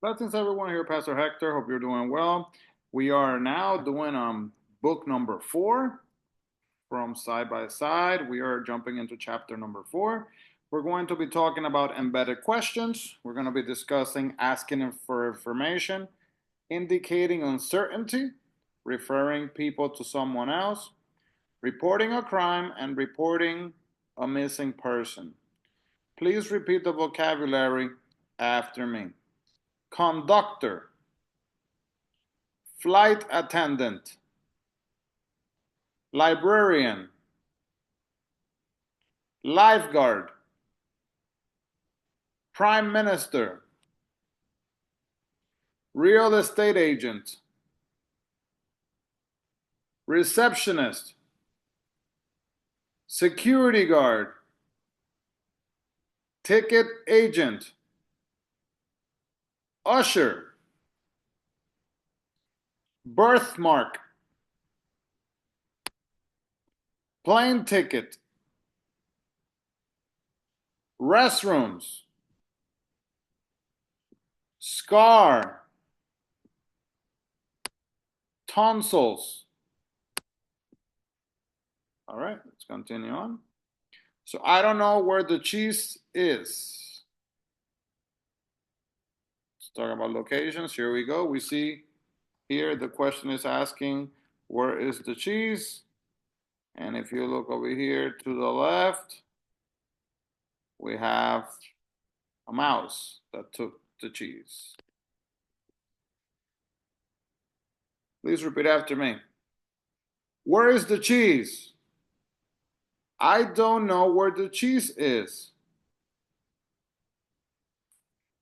Blessings everyone, here Pastor Hector. Hope you're doing well. We are now doing book number 4 from side by side. We are jumping into chapter number 4. We're going to be talking about embedded questions. We're going to be discussing asking for information, indicating uncertainty, referring people to someone else, reporting a crime, and reporting a missing person. Please repeat the vocabulary after me. Conductor, flight attendant, librarian, lifeguard, prime minister, real estate agent, receptionist, security guard, ticket agent, usher, birthmark, plane ticket, restrooms, scar, tonsils. All right, let's continue on. So I don't know where the cheese is. Let's talk about locations. Here we go. We see here the question is asking, where is the cheese? And if you look over here to the left, we have a mouse that took the cheese. Please repeat after me. Where is the cheese? I don't know where the cheese is.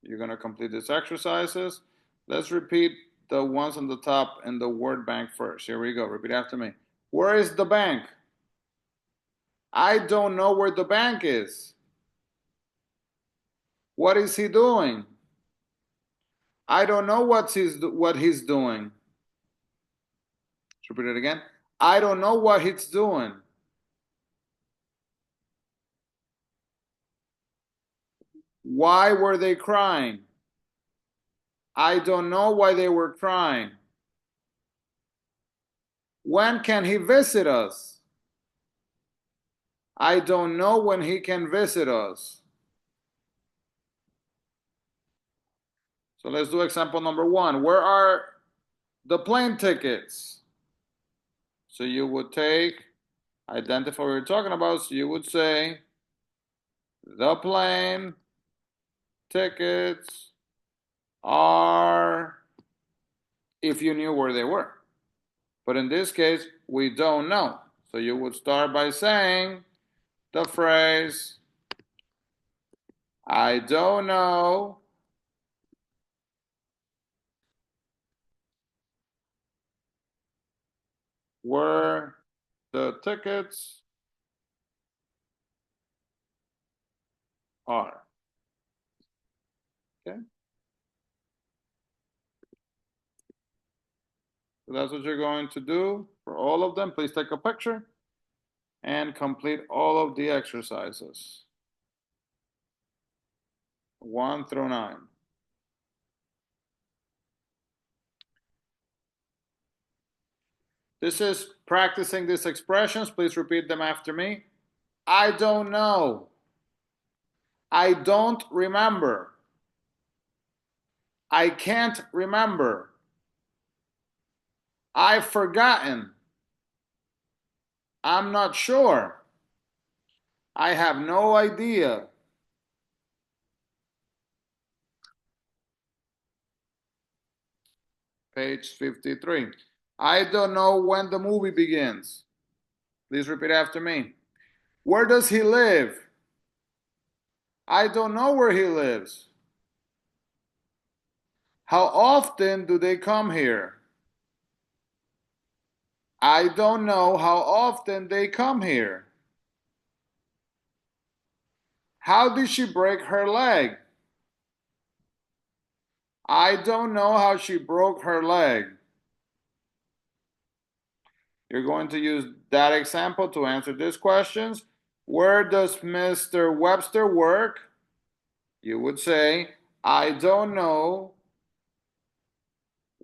You're going to complete these exercises. Let's repeat the ones on the top in the word bank first. Here we go. Repeat after me. Where is the bank? I don't know where the bank is. What is he doing? I don't know what he's doing. Let's repeat it again. I don't know what he's doing. Why were they crying? I don't know why they were crying. When can he visit us? I don't know when he can visit us. So let's do example number 1. Where are the plane tickets? So you would identify what you're talking about. So you would say, the plane tickets are, if you knew where they were. But in this case, we don't know. So you would start by saying the phrase, I don't know where the tickets are. Okay? So that's what you're going to do for all of them. Please take a picture and complete all of the exercises. 1 through 9. This is practicing these expressions. Please repeat them after me. I don't know. I don't remember. I can't remember. I've forgotten. I'm not sure. I have no idea. Page 53. I don't know when the movie begins. Please repeat after me. Where does he live? I don't know where he lives. How often do they come here? I don't know how often they come here. How did she break her leg? I don't know how she broke her leg. You're going to use that example to answer these questions. Where does Mr. Webster work? You would say, I don't know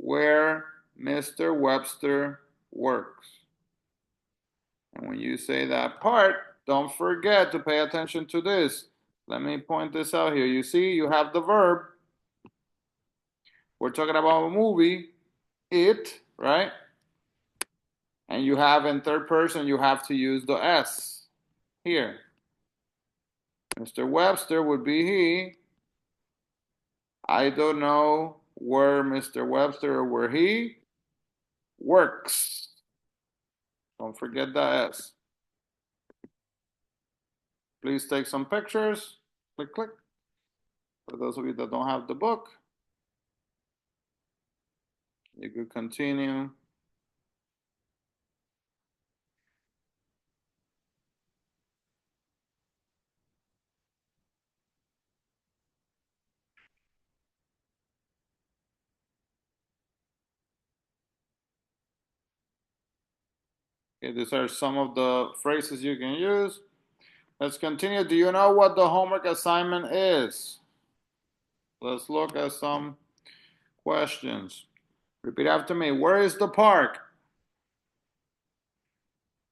where Mr. Webster works. And when you say that part, don't forget to pay attention to this. Let me point this out here. You see, you have the verb. We're talking about a movie, it, right? And you have in third person, you have to use the S here. Mr. Webster would be he. I don't know where Mr. Webster or where he works. Don't forget the S. Please take some pictures. Click, click. For those of you that don't have the book, you could continue. Okay, these are some of the phrases you can use. Let's continue. Do you know what the homework assignment is? Let's look at some questions. Repeat after me. Where is the park?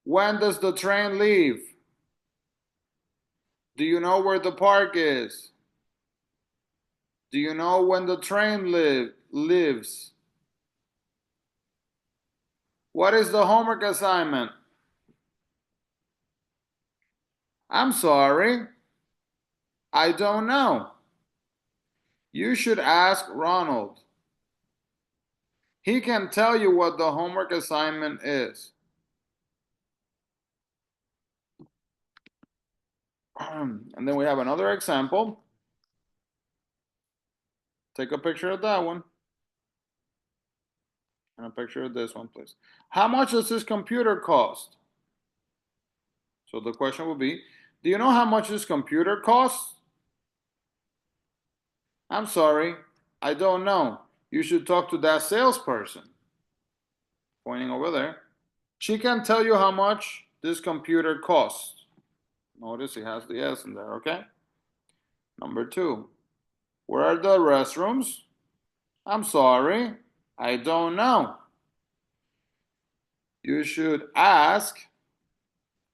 When does the train leave? Do you know where the park is? Do you know when the train lives? What is the homework assignment? I'm sorry. I don't know. You should ask Ronald. He can tell you what the homework assignment is. And then we have another example. Take a picture of that one. And a picture of this one, please. How much does this computer cost? So the question will be, do you know how much this computer costs? I'm sorry, I don't know. You should talk to that salesperson. Pointing over there. She can tell you how much this computer costs. Notice it has the S in there, okay? Number 2. Where are the restrooms? I'm sorry, I don't know. You should ask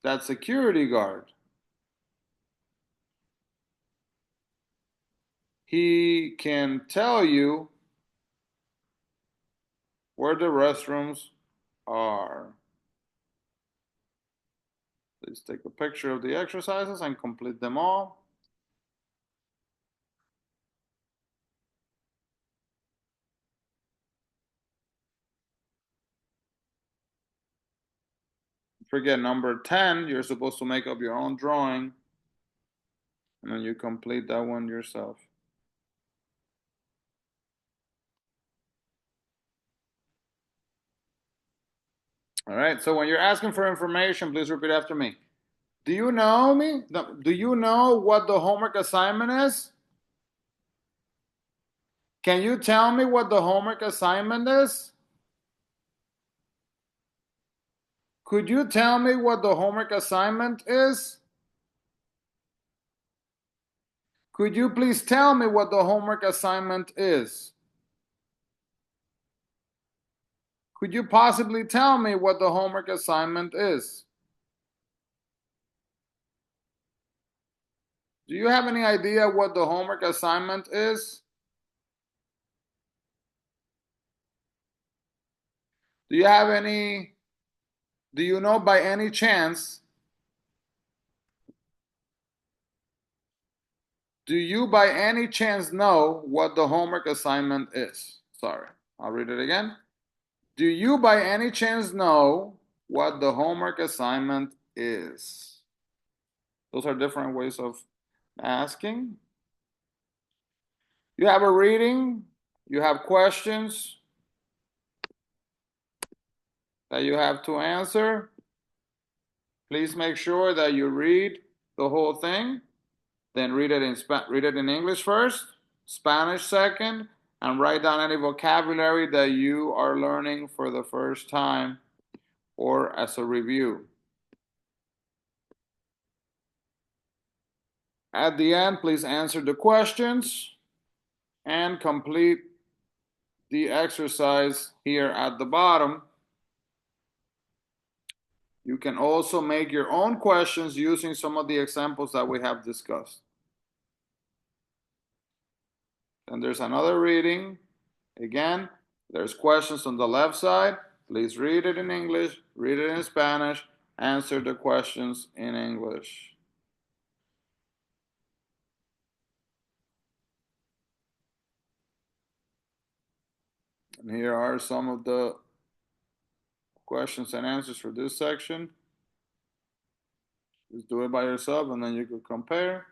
that security guard. He can tell you where the restrooms are. Please take a picture of the exercises and complete them all. Forget number 10, you're supposed to make up your own drawing, and then you complete that one yourself. All right, so when you're asking for information, please repeat after me. Do you know me? Do you know what the homework assignment is? Can you tell me what the homework assignment is? Could you tell me what the homework assignment is? Could you please tell me what the homework assignment is? Could you possibly tell me what the homework assignment is? Do you have any idea what the homework assignment is? Do you have any, do you know by any chance? Do you by any chance know what the homework assignment is? Sorry, I'll read it again. Do you by any chance know what the homework assignment is? Those are different ways of asking. You have a reading, you have questions that you have to answer. Please make sure that you read the whole thing, then read it in English first, Spanish second, and write down any vocabulary that you are learning for the first time or as a review. At the end, please answer the questions and complete the exercise here at the bottom. You can also make your own questions using some of the examples that we have discussed. And there's another reading. Again, there's questions on the left side. Please read it in English, read it in Spanish, answer the questions in English. And here are some of the questions and answers for this section. Just do it by yourself and then you could compare.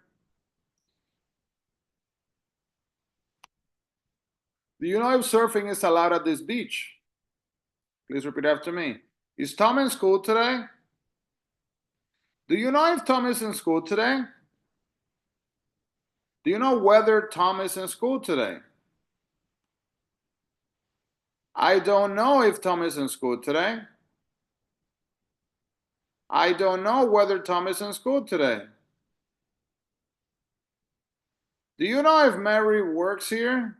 Do you know if surfing is allowed at this beach? Please repeat after me. Is Tom in school today? Do you know if Tom is in school today? Do you know whether Tom is in school today? I don't know if Tom is in school today. I don't know whether Tom is in school today. Do you know if Mary works here?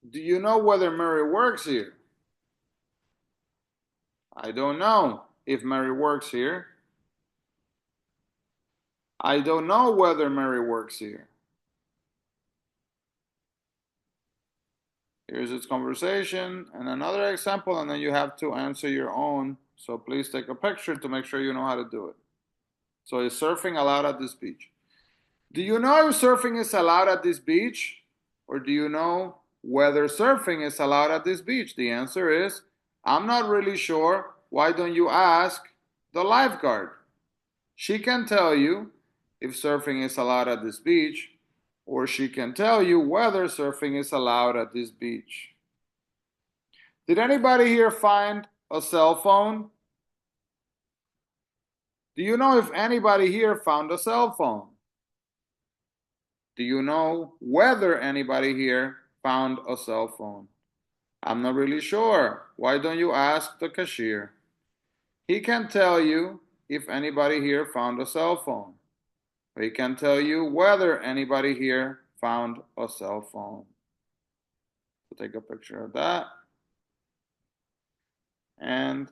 Do you know whether Mary works here? I don't know if Mary works here. I don't know whether Mary works here. Here's its conversation and another example, and then you have to answer your own. So please take a picture to make sure you know how to do it. So is surfing allowed at this beach? Do you know if surfing is allowed at this beach? Or do you know whether surfing is allowed at this beach? The answer is, I'm not really sure. Why don't you ask the lifeguard? She can tell you if surfing is allowed at this beach, or she can tell you whether surfing is allowed at this beach. Did anybody here find a cell phone? Do you know if anybody here found a cell phone? Do you know whether anybody here found a cell phone? I'm not really sure. Why don't you ask the cashier? He can tell you if anybody here found a cell phone. He can tell you whether anybody here found a cell phone. So take a picture of that. And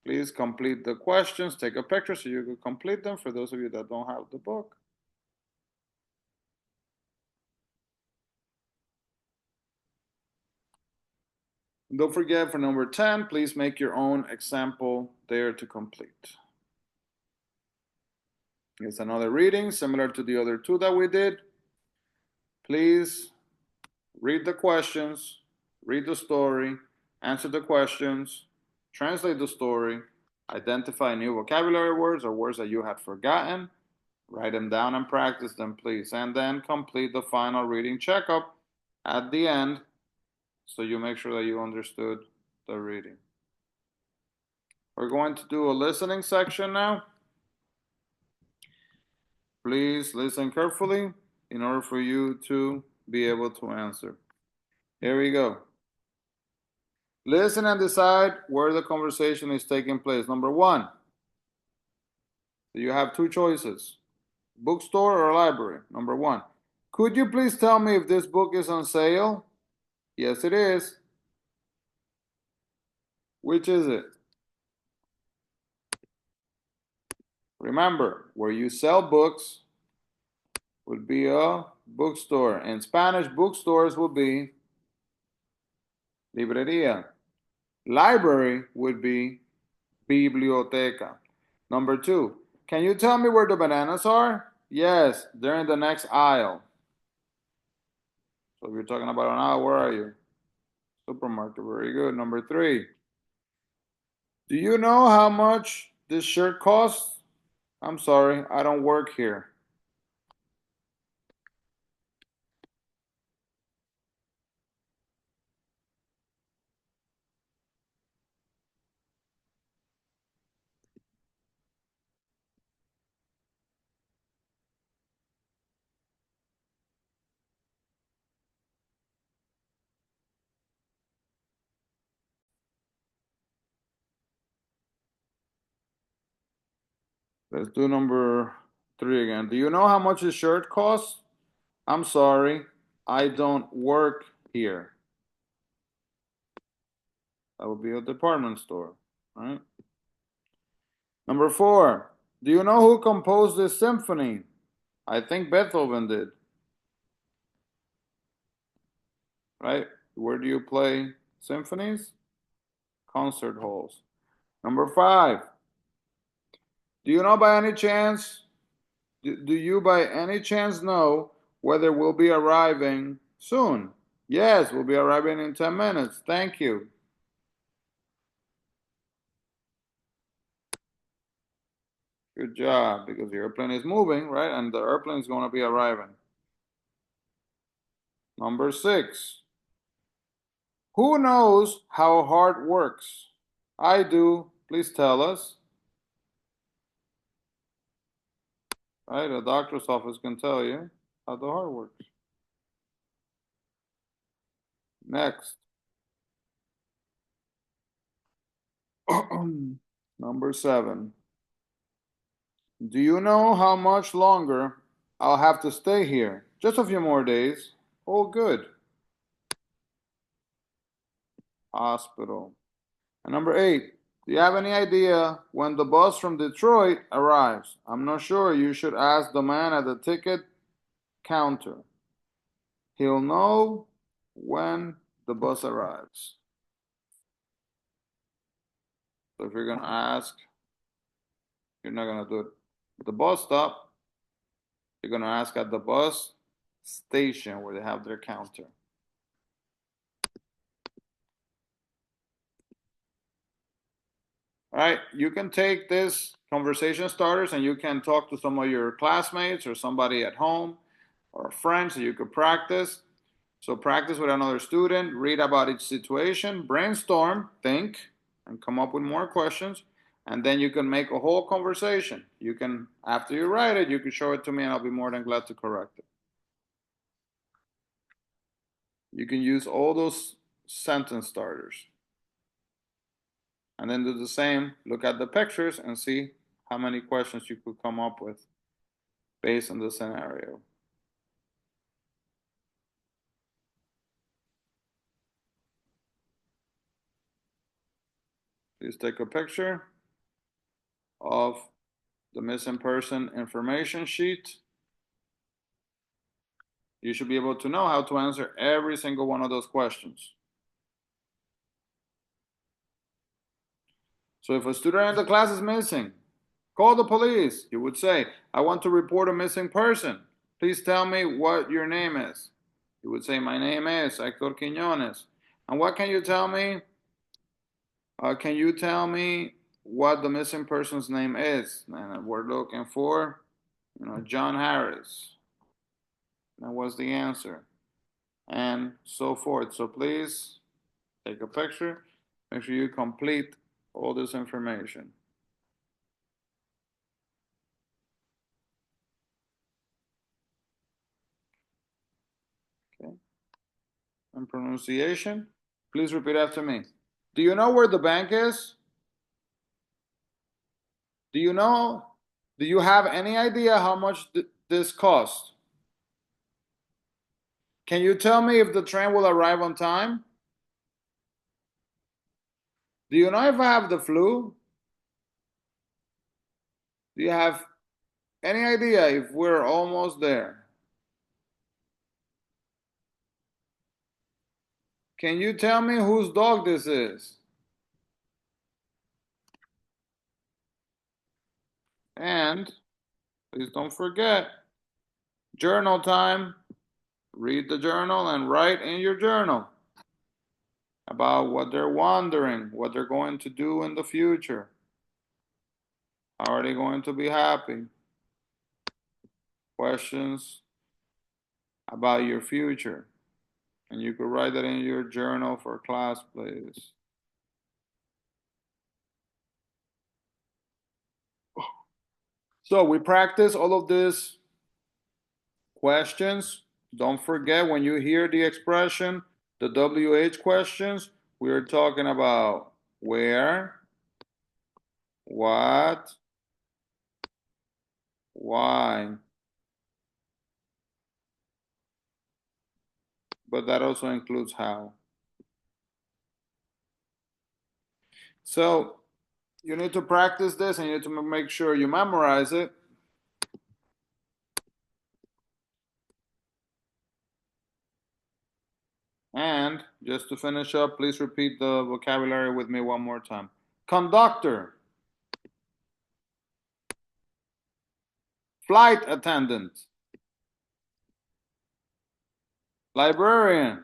please complete the questions. Take a picture so you can complete them for those of you that don't have the book. And don't forget for number 10, please make your own example there to complete. It's another reading similar to the other two that we did. Please read the questions, read the story, answer the questions, translate the story, identify new vocabulary words or words that you had forgotten, write them down and practice them, please, and then complete the final reading checkup at the end so you make sure that you understood the reading. We're going to do a listening section now. Please listen carefully in order for you to be able to answer. Here we go. Listen and decide where the conversation is taking place. Number 1, you have 2 choices, bookstore or library. Number 1, could you please tell me if this book is on sale? Yes, it is. Which is it? Remember, where you sell books would be a bookstore. In Spanish, bookstores would be librería. Library would be biblioteca. Number 2, can you tell me where the bananas are? Yes, they're in the next aisle. So if you're talking about an aisle, where are you? Supermarket, very good. Number 3, do you know how much this shirt costs? I'm sorry, I don't work here. Let's do number 3 again. Do you know how much this shirt costs? I'm sorry, I don't work here. That would be a department store, right? Number 4, do you know who composed this symphony? I think Beethoven did, right? Where do you play symphonies? Concert halls. Number 5, do you know by any chance, do you by any chance know whether we'll be arriving soon? Yes, we'll be arriving in 10 minutes. Thank you. Good job, because the airplane is moving, right? And the airplane is going to be arriving. Number 6, who knows how heart works? I do. Please tell us. Right? A doctor's office can tell you how the heart works. Next. Number 7. Do you know how much longer I'll have to stay here? Just a few more days. Oh, good. Hospital. And number 8. Do you have any idea when the bus from Detroit arrives? I'm not sure. You should ask the man at the ticket counter. He'll know when the bus arrives. So if you're going to ask, you're not going to do it at the bus stop. You're going to ask at the bus station where they have their counter. All right, you can take this conversation starters and you can talk to some of your classmates or somebody at home or a friend so you could practice. So practice with another student, read about each situation, brainstorm, think, and come up with more questions. And then you can make a whole conversation. You can, after you write it, you can show it to me and I'll be more than glad to correct it. You can use all those sentence starters. And then do the same, look at the pictures and see how many questions you could come up with based on the scenario. Please take a picture of the missing person information sheet. You should be able to know how to answer every single one of those questions. So if a student in the class is missing, call the police. You would say, I want to report a missing person. Please tell me what your name is. You would say, my name is Hector Quinones. And what can you tell me? Can you tell me what the missing person's name is? And we're looking for, John Harris. That was the answer. And so forth. So please take a picture. Make sure you complete all this information. Okay. And pronunciation. Please repeat after me. Do you know where the bank is? Do you know? Do you have any idea how much this costs? Can you tell me if the train will arrive on time? Do you know if I have the flu? Do you have any idea if we're almost there? Can you tell me whose dog this is? And please don't forget, journal time. Read the journal and write in your journal about what they're wondering, what they're going to do in the future. How are they going to be happy? Questions about your future. And you could write that in your journal for class, please. So we practice all of these questions. Don't forget when you hear the expression, the WH questions, we're talking about where, what, why. but that also includes how. So you need to practice this and you need to make sure you memorize it. And just to finish up, please repeat the vocabulary with me one more time. Conductor, flight attendant, librarian,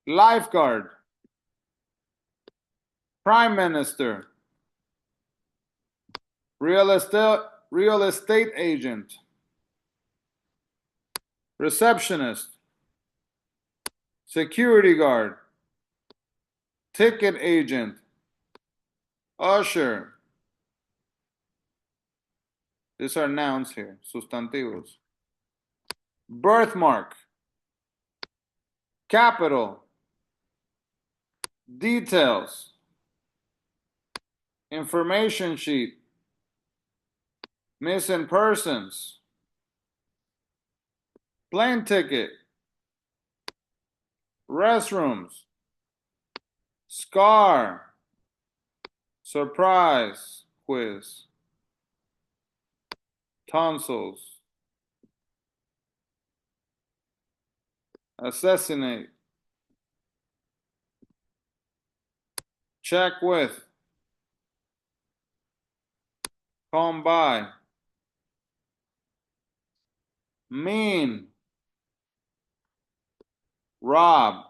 lifeguard, prime minister, real estate agent, receptionist, security guard, ticket agent, usher. These are nouns here, sustantivos. Birthmark, capital, details, information sheet, missing persons, plane ticket, restrooms, scar, surprise quiz, tonsils, assassinate, check with, come by, mean, rob,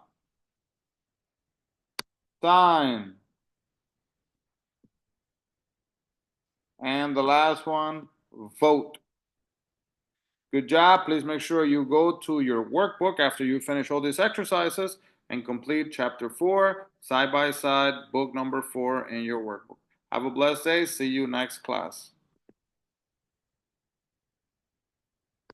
sign, and the last one, vote. Good job. Please make sure you go to your workbook after you finish all these exercises and complete chapter 4 side by side, book number 4 in your workbook. Have a blessed day. See you next class.